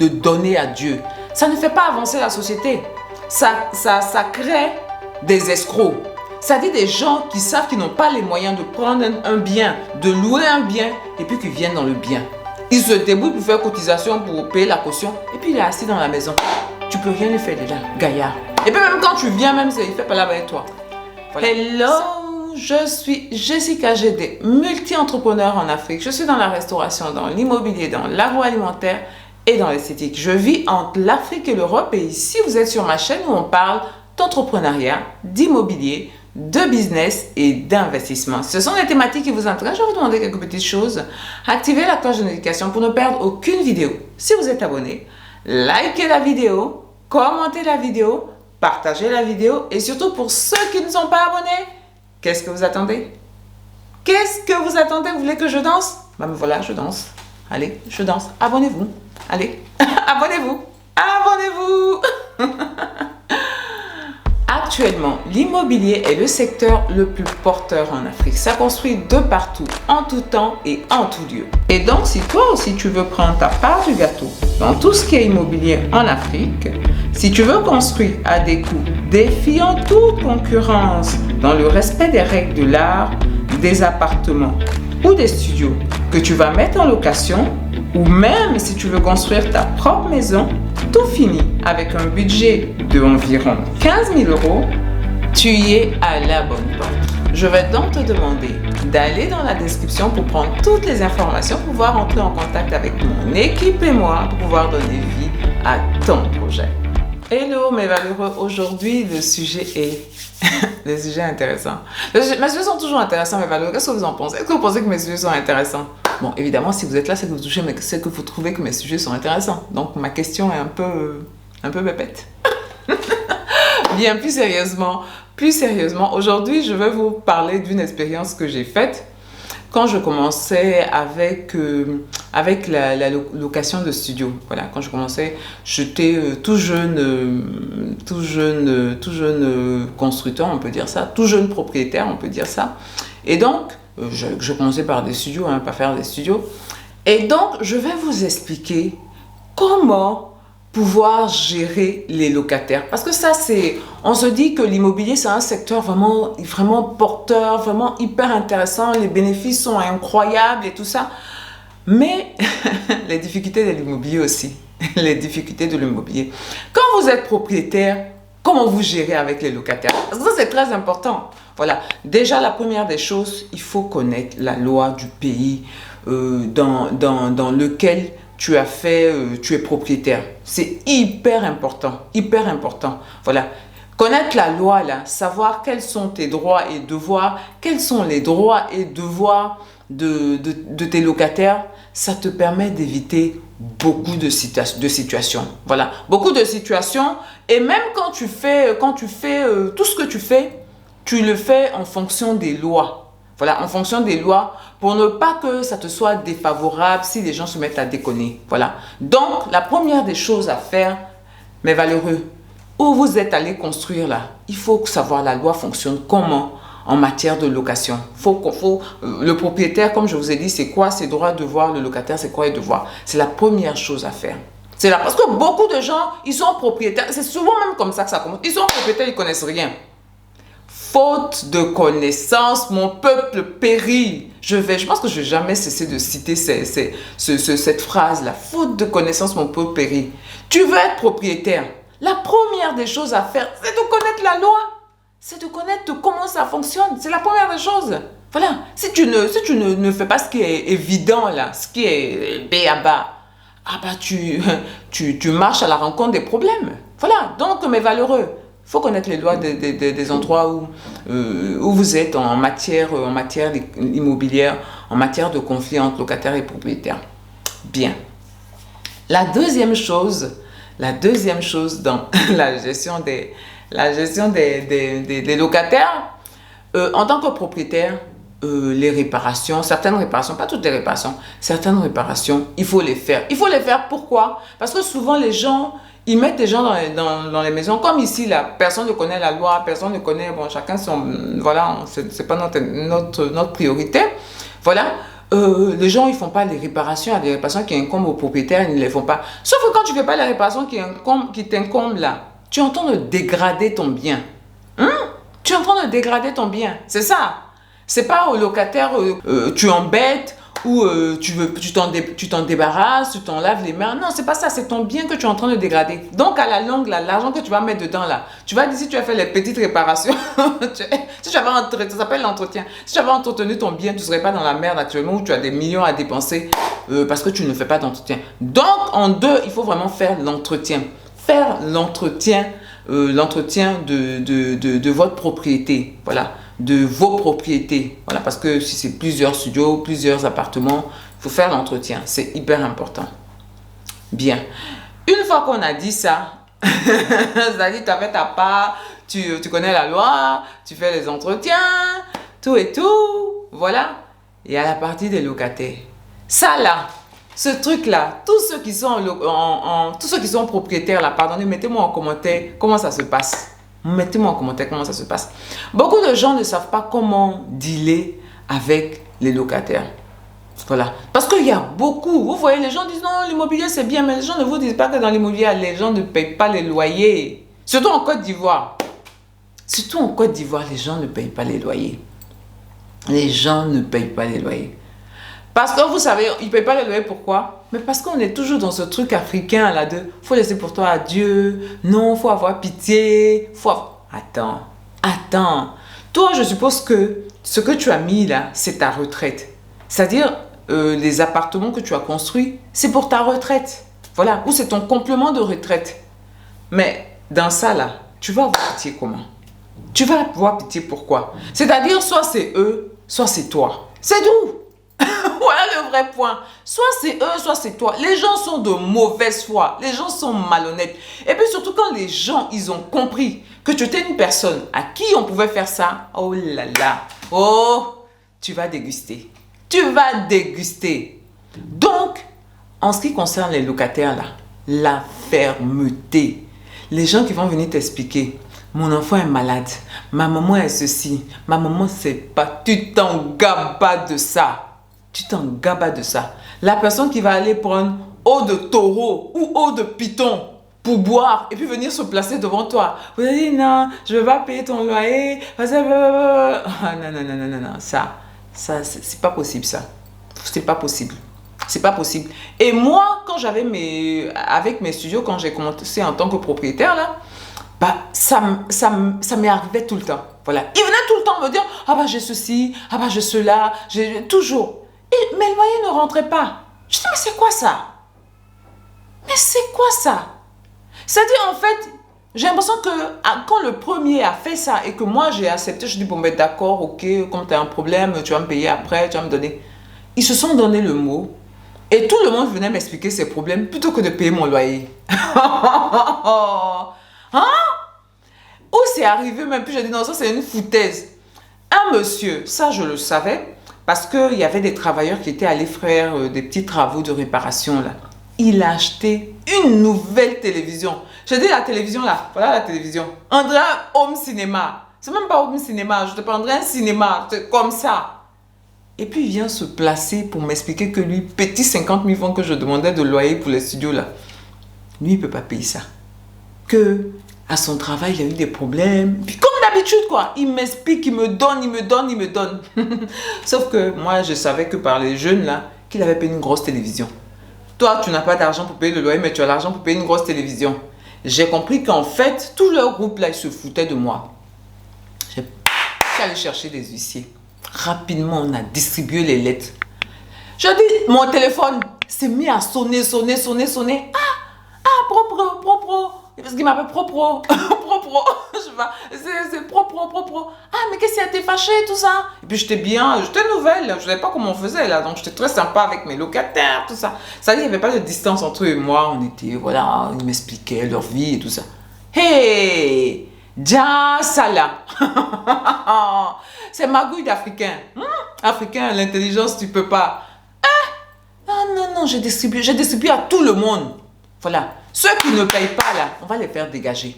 de donner à Dieu. Ça ne fait pas avancer la société. Ça crée des escrocs. Ça dit des gens qui savent qu'ils n'ont pas les moyens de prendre un bien, de louer un bien, et puis qu'ils viennent dans le bien. Ils se débrouillent pour faire cotisation, pour payer la caution, et puis il est assis dans la maison. Tu peux rien lui faire déjà, gaillard. Et puis même quand tu viens, même il ne fait pas là avec toi. Voilà. Hello, je suis Jessica GD, multi-entrepreneur en Afrique. Je suis dans la restauration, dans l'immobilier, dans l'agroalimentaire et dans l'esthétique. Je vis entre l'Afrique et l'Europe, et ici vous êtes sur ma chaîne où on parle d'entrepreneuriat, d'immobilier, de business et d'investissement. Si ce sont des thématiques qui vous intéressent, je vais vous demander quelques petites choses. Activez la cloche de notification pour ne perdre aucune vidéo. Si vous êtes abonné, likez la vidéo, commentez la vidéo, partagez la vidéo, et surtout pour ceux qui ne sont pas abonnés, qu'est-ce que vous attendez? Qu'est-ce que vous attendez? Vous voulez que je danse? Ben voilà, je danse. Allez, je danse. Abonnez-vous. Allez, abonnez-vous. Abonnez-vous. Actuellement, l'immobilier est le secteur le plus porteur en Afrique. Ça construit de partout, en tout temps et en tout lieu. Et donc, si toi aussi tu veux prendre ta part du gâteau dans tout ce qui est immobilier en Afrique, si tu veux construire à des coûts défiant toute concurrence dans le respect des règles de l'art, des appartements ou des studios que tu vas mettre en location, ou même si tu veux construire ta propre maison, tout fini avec un budget de environ 15 000 €, tu y es à la bonne porte. Je vais donc te demander d'aller dans la description pour prendre toutes les informations, pour pouvoir entrer en contact avec mon équipe et moi pour pouvoir donner vie à ton projet. Hello mes valeureux, aujourd'hui le sujet est le sujet intéressant. Mes sujets sont toujours intéressants mes valeureux, qu'est-ce que vous en pensez? Est-ce que vous pensez que mes sujets sont intéressants? Bon, évidemment, si vous êtes là, c'est que vous touchez, mais c'est que vous trouvez que mes sujets sont intéressants. Donc, ma question est un peu bépette. Bien, plus sérieusement, aujourd'hui, je vais vous parler d'une expérience que j'ai faite quand je commençais avec la location de studio. Voilà, quand je commençais, j'étais tout jeune constructeur, on peut dire ça, tout jeune propriétaire, on peut dire ça. Et donc, je commençais par des studios, par faire des studios. Et donc, je vais vous expliquer comment pouvoir gérer les locataires. Parce que ça, on se dit que l'immobilier, c'est un secteur vraiment, vraiment porteur, vraiment hyper intéressant. Les bénéfices sont incroyables et tout ça. Mais les difficultés de l'immobilier aussi. Les difficultés de l'immobilier. Quand vous êtes propriétaire, comment vous gérez avec les locataires? Parce que ça, c'est très important. Voilà. Déjà, la première des choses, il faut connaître la loi du pays dans lequel tu es propriétaire. C'est hyper important, hyper important. Voilà. Connaître la loi, là, savoir quels sont tes droits et devoirs, quels sont les droits et devoirs de tes locataires, ça te permet d'éviter beaucoup de situations. Voilà. Beaucoup de situations. Et même quand tu fais tout ce que tu fais, tu le fais en fonction des lois. Voilà, en fonction des lois, pour ne pas que ça te soit défavorable si les gens se mettent à déconner. Voilà. Donc, la première des choses à faire, mes valeureux, où vous êtes allé construire là, il faut savoir la loi fonctionne comment en matière de location. Le propriétaire, comme je vous ai dit, c'est quoi ses droits, devoirs, le locataire, c'est quoi les devoirs. C'est la première chose à faire. C'est là, parce que beaucoup de gens, ils sont propriétaires, c'est souvent même comme ça que ça commence. Ils sont propriétaires, ils ne connaissent rien. Faute de connaissances, mon peuple périt. Je pense que je ne vais jamais cesser de citer cette phrase-là. Faute de connaissances, mon peuple périt. Tu veux être propriétaire. La première des choses à faire, c'est de connaître la loi. C'est de connaître comment ça fonctionne. C'est la première des choses. Voilà. Si tu ne fais pas ce qui est évident, là, ce qui est béaba, tu marches à la rencontre des problèmes. Voilà. Donc, mes valeureux, il faut connaître les lois des endroits où vous êtes en matière immobilière, en matière de conflit entre locataires et propriétaires. Bien. La deuxième chose dans la gestion des locataires, en tant que propriétaire, les réparations, certaines réparations, pas toutes les réparations, certaines réparations, il faut les faire. Il faut les faire pourquoi? Parce que souvent les gens, ils mettent des gens dans les maisons, comme ici, là, personne ne connaît la loi, personne ne connaît, bon, chacun son, voilà, c'est pas notre priorité. Voilà, les gens, ils font pas les réparations, il y a des réparations qui incombent aux propriétaires, ils ne les font pas. Sauf que quand tu fais pas les réparations qui t'incombent là, tu es en train de dégrader ton bien. Tu es en train de dégrader ton bien, c'est ça. C'est pas au locataire, tu embêtes ou tu t'en débarrasses, tu t'en laves les mains. Non, c'est pas ça, c'est ton bien que tu es en train de dégrader. Donc à la longue, l'argent que tu vas mettre dedans là, tu vas dire si tu as fait les petites réparations, si tu avais ça s'appelle l'entretien. Si tu avais entretenu ton bien, tu ne serais pas dans la merde actuellement où tu as des millions à dépenser parce que tu ne fais pas d'entretien. Donc en deux, il faut vraiment faire l'entretien. Faire l'entretien de votre propriété, voilà, de vos propriétés, voilà, parce que si c'est plusieurs studios, plusieurs appartements, il faut faire l'entretien, c'est hyper important. Bien, une fois qu'on a dit ça, c'est-à-dire tu as fait ta part, tu connais la loi, tu fais les entretiens, tout et tout, voilà, et à la partie des locataires, ça là, ce truc-là, tous ceux qui sont propriétaires là, pardonnez, mettez-moi en commentaire comment ça se passe. Mettez-moi en commentaire comment ça se passe. Beaucoup de gens ne savent pas comment dealer avec les locataires. Voilà. Parce qu'il y a beaucoup, vous voyez, les gens disent non, l'immobilier c'est bien, mais les gens ne vous disent pas que dans l'immobilier, les gens ne payent pas les loyers. Surtout en Côte d'Ivoire. Surtout en Côte d'Ivoire, les gens ne payent pas les loyers. Les gens ne payent pas les loyers. Parce que vous savez, ils ne payent pas les loyers, pourquoi? Mais parce qu'on est toujours dans ce truc africain là de faut laisser pour toi à Dieu, non, faut avoir pitié, Attends. Toi, je suppose que ce que tu as mis là, c'est ta retraite. C'est-à-dire, les appartements que tu as construits, c'est pour ta retraite. Voilà, ou c'est ton complément de retraite. Mais dans ça là, tu vas avoir pitié comment? Tu vas avoir pitié pourquoi? C'est-à-dire, soit c'est eux, soit c'est toi. C'est tout. Voilà le vrai point. Soit c'est eux, soit c'est toi. Les gens sont de mauvaise foi. Les gens sont malhonnêtes. Et puis surtout quand les gens, ils ont compris que tu étais une personne à qui on pouvait faire ça. Oh là là. Oh, tu vas déguster. Tu vas déguster. Donc, en ce qui concerne les locataires là, la fermeté. Les gens qui vont venir t'expliquer. Mon enfant est malade. Ma maman est ceci. Ma maman c'est pas. Tu t'en gabas de ça. Tu t'en gabas de ça. La personne qui va aller prendre eau de taureau ou eau de python pour boire et puis venir se placer devant toi. Vous allez dire non, je ne vais pas payer ton loyer. Ah, non. Ça c'est pas possible ça. C'est pas possible. C'est pas possible. Et moi, quand j'avais avec mes studios, quand j'ai commencé en tant que propriétaire là, bah, ça m'est arrivé tout le temps. Voilà. Ils venaient tout le temps me dire ah bah j'ai ceci, ah bah j'ai cela, j'ai toujours. Mais le loyer ne rentrait pas. Je dis, mais c'est quoi ça? Mais c'est quoi ça? C'est-à-dire, en fait, j'ai l'impression que quand le premier a fait ça et que moi j'ai accepté, je dis, bon, ben d'accord, ok, comme tu as un problème, tu vas me payer après, tu vas me donner. Ils se sont donné le mot et tout le monde venait m'expliquer ses problèmes plutôt que de payer mon loyer. Hein? Où c'est arrivé même, puis j'ai dit, non, ça c'est une foutaise. Un monsieur, ça je le savais, parce qu'il y avait des travailleurs qui étaient allés faire des petits travaux de réparation là. Il a acheté une nouvelle télévision. Je dis la télévision là, voilà la télévision. On dirait un home cinéma. C'est même pas home cinéma, je te prendrais un cinéma, comme ça. Et puis il vient se placer pour m'expliquer que lui, petit 50 000 francs que je demandais de loyer pour les studios là, lui il ne peut pas payer ça. Que à son travail, il a eu des problèmes. Puis comme d'habitude, quoi, il m'explique, il me donne. Sauf que moi, je savais que par les jeunes, là, qu'il avait payé une grosse télévision. Toi, tu n'as pas d'argent pour payer le loyer, mais tu as l'argent pour payer une grosse télévision. J'ai compris qu'en fait, tout leur groupe, là, ils se foutaient de moi. J'ai allé chercher des huissiers. Rapidement, on a distribué les lettres. Je dis, mon téléphone s'est mis à sonner. Ah, propre. Parce qu'il m'appelle propre. C'est propre. Ah, mais qu'est-ce qui a été fâché, tout ça? Et puis j'étais nouvelle. Je ne savais pas comment on faisait là. Donc j'étais très sympa avec mes locataires, tout ça. Ça dit, il n'y avait pas de distance entre eux et moi. On était, voilà, ils m'expliquaient leur vie et tout ça. Hey! Dia Sala! C'est magouille d'Africain. Africain, l'intelligence, tu peux pas. Non, j'ai distribué à tout le monde. Voilà. Ceux qui ne payent pas là, on va les faire dégager.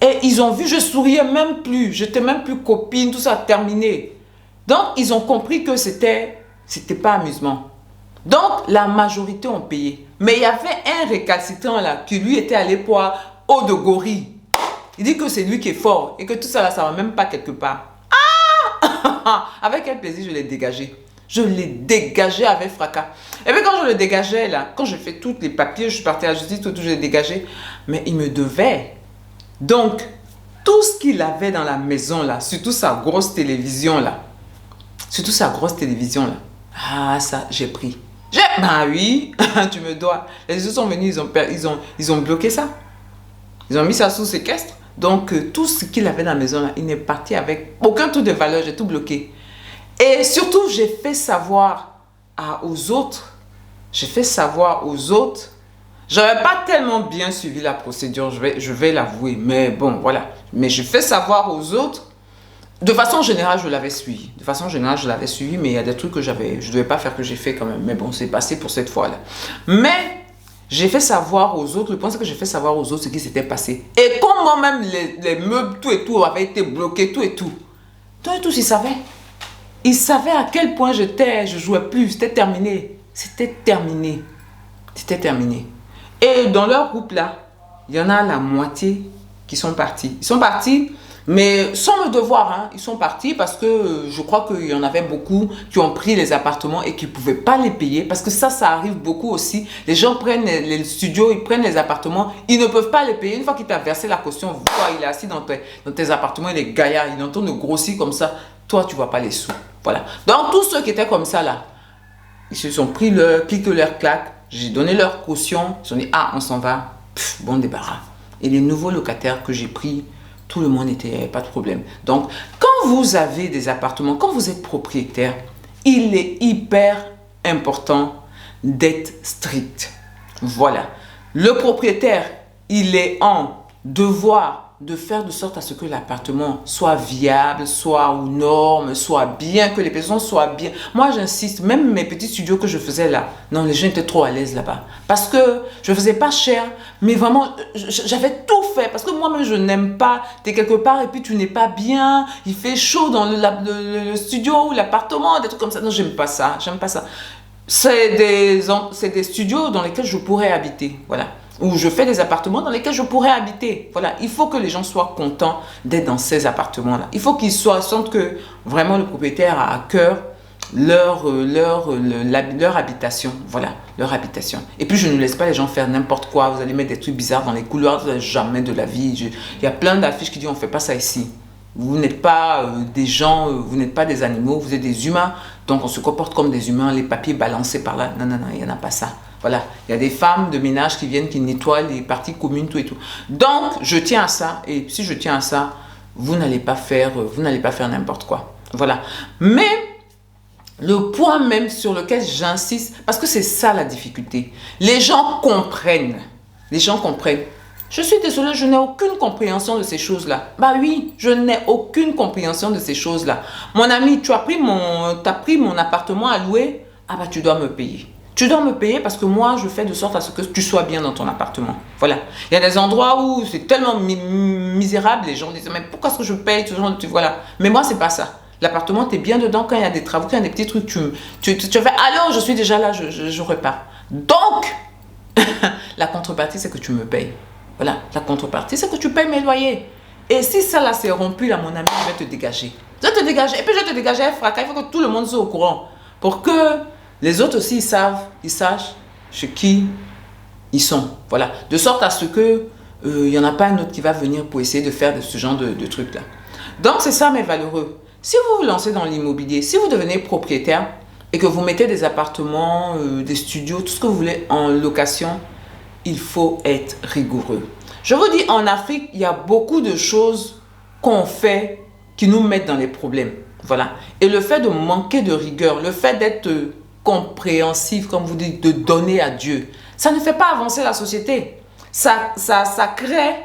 Et ils ont vu, je souriais même plus. J'étais même plus copine, tout ça terminé. Donc, ils ont compris que c'était C'était pas amusement. Donc, la majorité ont payé. Mais il y avait un récalcitrant là qui lui était allé pour eau de gorille. Il dit que c'est lui qui est fort et que tout ça là, ça va même pas quelque part. Avec quel plaisir je l'ai dégagé. Je l'ai dégagé avec fracas. Et puis quand je le dégageais là, quand j'ai fait tous les papiers, je suis partie à la justice, tout, je l'ai dégagé. Mais il me devait. Donc, tout ce qu'il avait dans la maison là, surtout sa grosse télévision là, ah ça, j'ai pris. Bah oui, tu me dois. Les autres sont venus, ils ont bloqué ça. Ils ont mis ça sous séquestre. Donc, tout ce qu'il avait dans la maison là, il n'est parti avec aucun truc de valeur, j'ai tout bloqué. Et surtout, j'ai fait savoir aux autres, j'avais pas tellement bien suivi la procédure, je vais l'avouer, mais bon, voilà. Mais je fais savoir aux autres, de façon générale, je l'avais suivi. Mais il y a des trucs que je ne devais pas faire que j'ai fait quand même. Mais bon, c'est passé pour cette fois-là. Mais j'ai fait savoir aux autres, le point c'est que j'ai fait savoir aux autres ce qui s'était passé. Et comment même les meubles, tout et tout, avaient été bloqués, tout et tout. Tout et tout, ils savaient. Ils savaient à quel point je jouais plus, c'était terminé. Et dans leur groupe là, il y en a la moitié qui sont partis. Ils sont partis, mais sans me devoir. Hein. Ils sont partis parce que je crois qu'il y en avait beaucoup qui ont pris les appartements et qui ne pouvaient pas les payer. Parce que ça arrive beaucoup aussi. Les gens prennent les studios, ils prennent les appartements, ils ne peuvent pas les payer. Une fois qu'il t'a versé la caution, voilà, il est assis dans tes appartements, il est gaillard, il est en train de grossir comme ça. Toi, tu ne vois pas les sous. Voilà. Donc, tous ceux qui étaient comme ça là, ils se sont pris leur claque. J'ai donné leur caution. Ils se sont dit, ah, on s'en va. Pff, bon débarras. Et les nouveaux locataires que j'ai pris, tout le monde était, pas de problème. Donc, quand vous avez des appartements, quand vous êtes propriétaire, il est hyper important d'être strict. Voilà. Le propriétaire, il est en devoir de faire de sorte à ce que l'appartement soit viable, soit aux normes, soit bien, que les personnes soient bien. Moi, j'insiste, même mes petits studios que je faisais là, non, les gens étaient trop à l'aise là-bas. Parce que je ne faisais pas cher, mais vraiment, j'avais tout fait. Parce que moi-même, je n'aime pas, tu es quelque part et puis tu n'es pas bien, il fait chaud dans le studio ou l'appartement, des trucs comme ça. Non, j'aime pas ça, C'est des studios dans lesquels je pourrais habiter, voilà. Où je fais des appartements dans lesquels je pourrais habiter. Voilà, il faut que les gens soient contents d'être dans ces appartements-là. Il faut qu'ils sentent que vraiment le propriétaire a à cœur leur habitation. Voilà, leur habitation. Et puis, je ne laisse pas les gens faire n'importe quoi. Vous allez mettre des trucs bizarres dans les couloirs, jamais de la vie. Il y a plein d'affiches qui disent on ne fait pas ça ici. Vous n'êtes pas des gens, vous n'êtes pas des animaux, vous êtes des humains. Donc, on se comporte comme des humains, les papiers balancés par là. Non, il n'y en a pas ça. Voilà, il y a des femmes de ménage qui viennent, qui nettoient les parties communes, tout et tout. Donc, je tiens à ça. Et si je tiens à ça, vous n'allez pas faire n'importe quoi. Voilà. Mais, le point même sur lequel j'insiste, parce que c'est ça la difficulté. Les gens comprennent. Je suis désolée, je n'ai aucune compréhension de ces choses-là. Bah oui, je n'ai aucune compréhension de ces choses-là. Mon ami, tu as pris mon appartement à louer. Ah bah tu dois me payer. Tu dois me payer parce que moi, je fais de sorte à ce que tu sois bien dans ton appartement. Voilà. Il y a des endroits où c'est tellement misérable, les gens disent, mais pourquoi est-ce que je paye? Voilà. Mais moi, c'est pas ça. L'appartement, tu es bien dedans quand il y a des travaux, quand il y a des petits trucs, tu fais, alors je suis déjà là, je repars. Donc, la contrepartie, c'est que tu me payes. Voilà. La contrepartie, c'est que tu payes mes loyers. Et si ça là, c'est rompu, là, mon ami, je vais te dégager. Je vais te dégager. Et puis, je vais te dégager un fracas. Il faut que tout le monde soit au courant. Pour que les autres aussi, ils sachent chez qui ils sont. Voilà. De sorte à ce que il n'y en a pas un autre qui va venir pour essayer de faire ce genre de trucs-là. Donc, c'est ça, mes valeureux. Si vous vous lancez dans l'immobilier, si vous devenez propriétaire et que vous mettez des appartements, des studios, tout ce que vous voulez en location, il faut être rigoureux. Je vous dis, en Afrique, il y a beaucoup de choses qu'on fait qui nous mettent dans les problèmes. Voilà. Et le fait de manquer de rigueur, le fait d'être compréhensif, comme vous dites, de donner à Dieu, ça ne fait pas avancer la société. Ça crée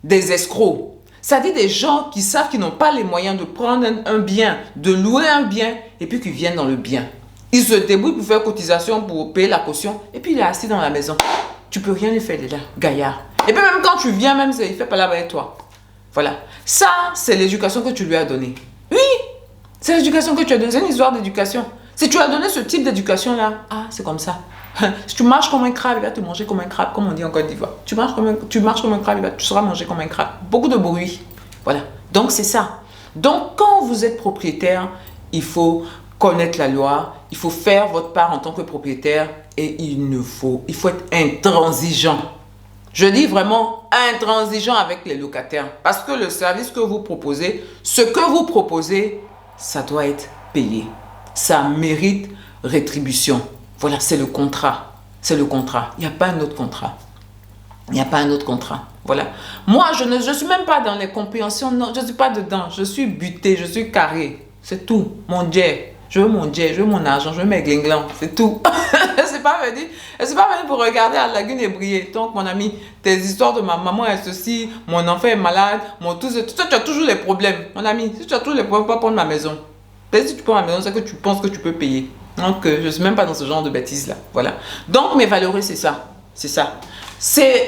des escrocs. Ça dit des gens qui savent qu'ils n'ont pas les moyens de prendre un bien, de louer un bien, et puis qui viennent dans le bien. Ils se débrouillent pour faire cotisation, pour payer la caution, et puis il est assis dans la maison. Tu peux rien lui faire déjà, gaillard. Et puis même quand tu viens, même, il fait pas là avec toi. Voilà. Ça, c'est l'éducation que tu lui as donnée. Oui, c'est l'éducation que tu as donnée. C'est une histoire d'éducation. Si tu as donné ce type d'éducation-là, ah, c'est comme ça. Si tu marches comme un crabe, il va te manger comme un crabe, comme on dit en Côte d'Ivoire. Tu marches comme un crabe, tu seras mangé comme un crabe. Beaucoup de bruit. Voilà. Donc, c'est ça. Donc, quand vous êtes propriétaire, il faut connaître la loi, il faut faire votre part en tant que propriétaire et il faut être intransigeant. Je dis vraiment intransigeant avec les locataires parce que le service que vous proposez, ce que vous proposez, ça doit être payé. Ça mérite rétribution. Voilà, c'est le contrat. C'est le contrat. Il n'y a pas un autre contrat. Il n'y a pas un autre contrat. Voilà. Moi, je ne suis même pas dans les compréhensions. Non, je ne suis pas dedans. Je suis buté, je suis carré. C'est tout. Mon jet. Je veux mon jet, je veux mon argent, je veux mes glinglants. C'est tout. C'est pas venu pour regarder la lagune et briller. Donc, mon ami, tes histoires de ma maman est ceci, mon enfant est malade, tout ça, tu as toujours les problèmes. Mon ami, si tu as toujours les problèmes, pas prendre ma maison. Peut-être si tu prends ma maison, c'est que tu penses que tu peux payer. Donc, je ne suis même pas dans ce genre de bêtises-là. Voilà. Donc, mes valeureux, c'est ça. C'est ça.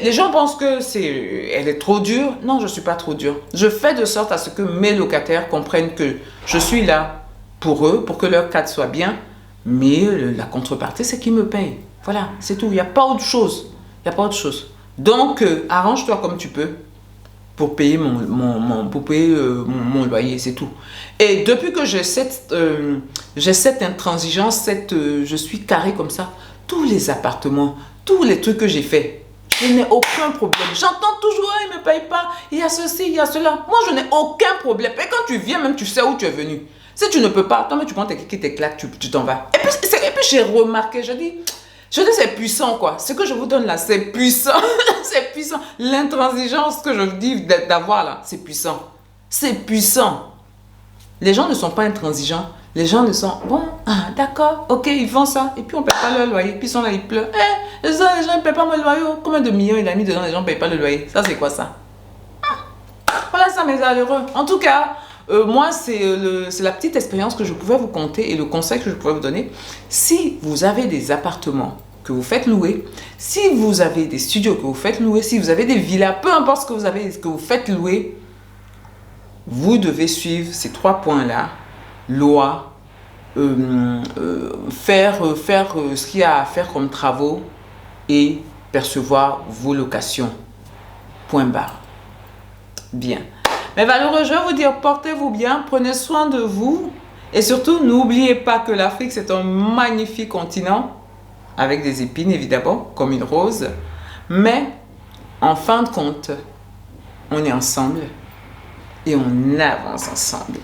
Les gens pensent que elle est trop dure. Non, je ne suis pas trop dure. Je fais de sorte à ce que mes locataires comprennent que je suis là pour eux, pour que leur cadre soit bien. Mais la contrepartie, c'est qu'ils me payent. Voilà, c'est tout. Il n'y a pas autre chose. Il n'y a pas autre chose. Donc, arrange-toi comme tu peux pour payer mon loyer, c'est tout. Et depuis que j'ai cette intransigeance, je suis carré comme ça, tous les appartements, tous les trucs que j'ai fait, je n'ai aucun problème. J'entends toujours, il ne me paye pas, il y a ceci, il y a cela. Moi, je n'ai aucun problème. Et quand tu viens, même tu sais où tu es venu. Si tu ne peux pas, toi, tu prends tes kikis, tes claques, tu t'en vas. Et puis j'ai remarqué, je dis, c'est puissant, quoi. Ce que je vous donne là, c'est puissant. C'est puissant. L'intransigeance que je vous dis d'avoir là, c'est puissant. C'est puissant. Les gens ne sont pas intransigeants. Les gens ne sont, bon, ah, d'accord, ok, ils font ça. Et puis on ne paie pas leur loyer. Puis ils sont là, ils pleurent. Les gens ne paient pas mon loyer. Combien de millions il a mis dedans, les gens ne payent pas le loyer. Ça, c'est quoi ça? Voilà ça, mes malheureux. En tout cas, moi, c'est la petite expérience que je pouvais vous conter et le conseil que je pouvais vous donner. Si vous avez des appartements que vous faites louer, si vous avez des studios que vous faites louer, si vous avez des villas, peu importe ce que vous avez, ce que vous faites louer, vous devez suivre ces 3 points-là. Loi, faire ce qu'il y a à faire comme travaux et percevoir vos locations. Point barre. Bien. Mais malheureux, je vais vous dire, portez-vous bien, prenez soin de vous et surtout, n'oubliez pas que l'Afrique, c'est un magnifique continent avec des épines, évidemment, comme une rose. Mais, en fin de compte, on est ensemble et on avance ensemble.